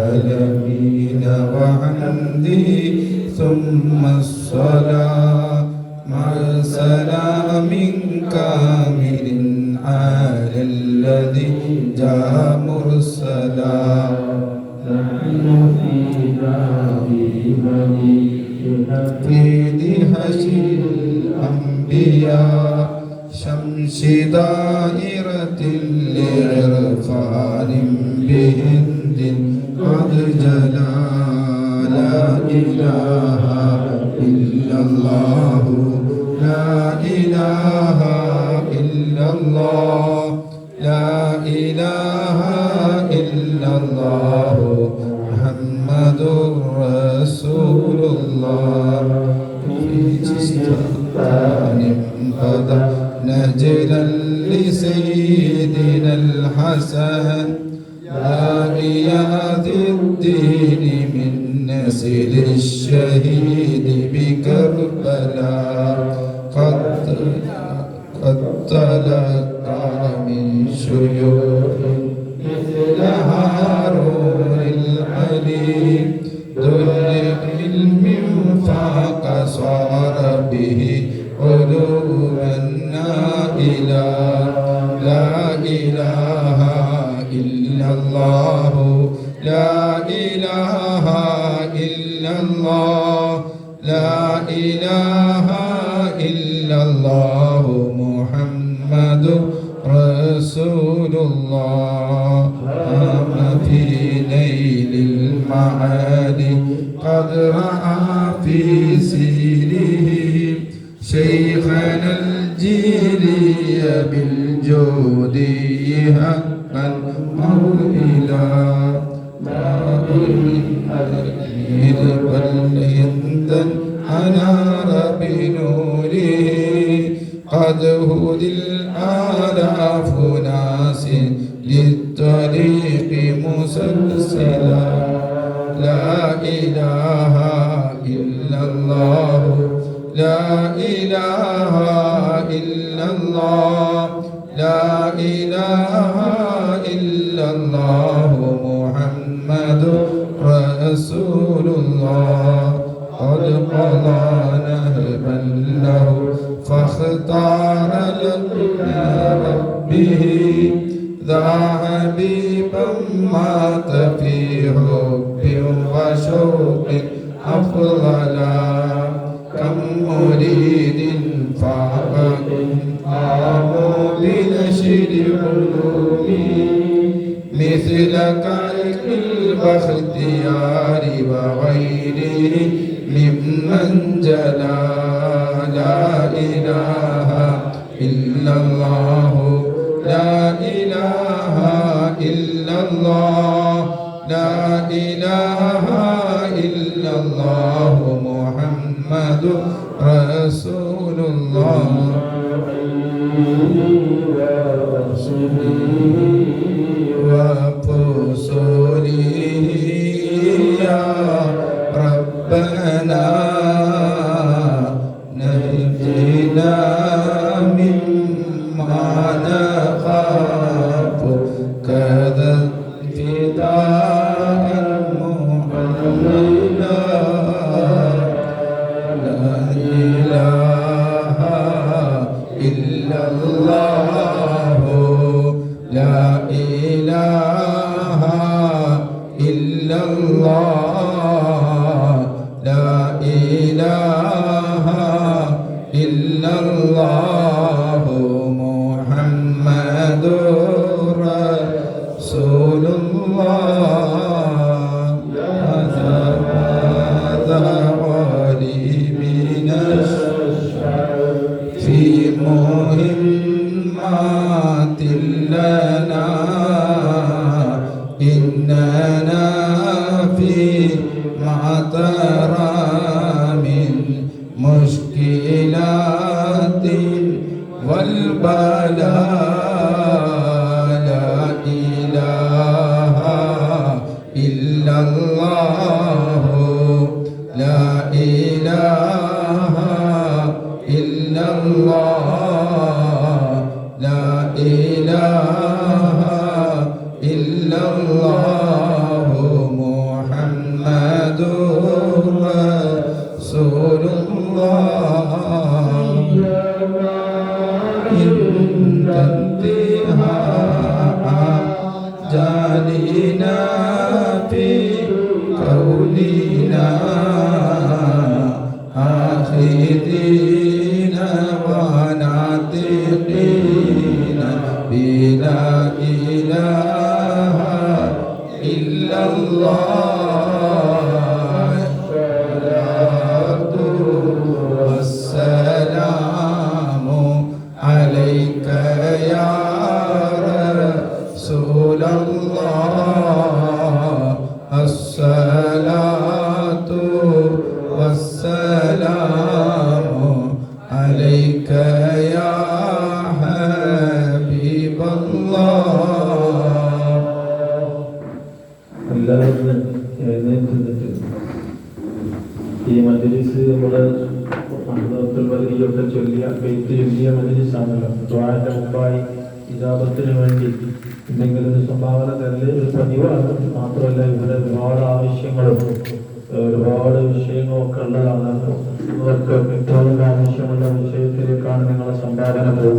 العالمين وحمدي ثم الصلاة مع سلام كامل على الذي جاء مرسلا. نحن في دهش الأنبياء شمس دائرة لعرفان بهند قد جلا. لا إله إلا الله لا إله إلا الله لا إله إلا الله محمد رسول الله. في جستان قد نجلا لسيدنا الحسن يا إياد الدين من نسل الشهيد بكربلاء. قد تلقى من شيوخ مثل هارون العليم ذو العلم فاق صار به علوا نائلا. لا إله إلا الله لا إله إلا الله لا إله إلا الله محمد رسول الله. قام في ليل المعالي قد رأى في سيره شيخنا الجيلي بالجودي حقا موئلا. ماء الأمير بل يندن أنار بنوره قد هدي الآلاف ناس للطريق مسلسلا. لا إله إلا الله لا إله إلا الله لا إله إلا الله محمد رسول الله. قد قضى نهبا له فاختار لقيا ربه ذا حبيبا مات في حب وشوق أفضلا. كم مريد فاق قاموا بنشر علومه مثلك البختيار وغيره ممن جلا. لا إله إلا الله لا إله إلا الله لا إله إلا الله محمد رسول الله. وفصوله يا ربنا نجنا مما نخاف كذا فداء محمدا. لا إله إلا الله لا إله إلا الله لا إله إلا الله محمد رسول الله. هذا غريب في مهمات لنا إننا في معطر من مشكلات والبلاء. لا إله إلا الله لا إله إلا الله لا إله إلا الله بنا في قولنا آخذين وناطقين بلا إله إلا الله الصلاة والسلام عليك يا رسول الله الصلاة والسلام عليك يا حبيب الله. എല്ലാവരും എഴുന്നേറ്റ് നിന്നിട്ട് ഈ മജ്‌ലിസ് നമ്മുടെ അഹ്ദത്തുൽ ബദരിയൊക്കെ ചൊല്ലിയ ബൈത്ത് ചൊല്ലിയ മജ്‌ലിസാണല്ലോ. ദുആന്റെ മുമ്പായി ഇജാബത്തിന് വേണ്ടി എന്തെങ്കിലും ഒരു സംഭാവന തരല് ഒരു പതിവാണ്. മാത്രമല്ല ഇവിടെ ഒരുപാട് ആവശ്യങ്ങളും ഒരുപാട് വിഷയങ്ങളൊക്കെ ഉള്ളതാണ്. അവർക്ക് ഏറ്റവും ആവശ്യമുള്ള വിഷയത്തിലേക്കാണ് നിങ്ങളെ സംഭാവന പോകുന്നത്.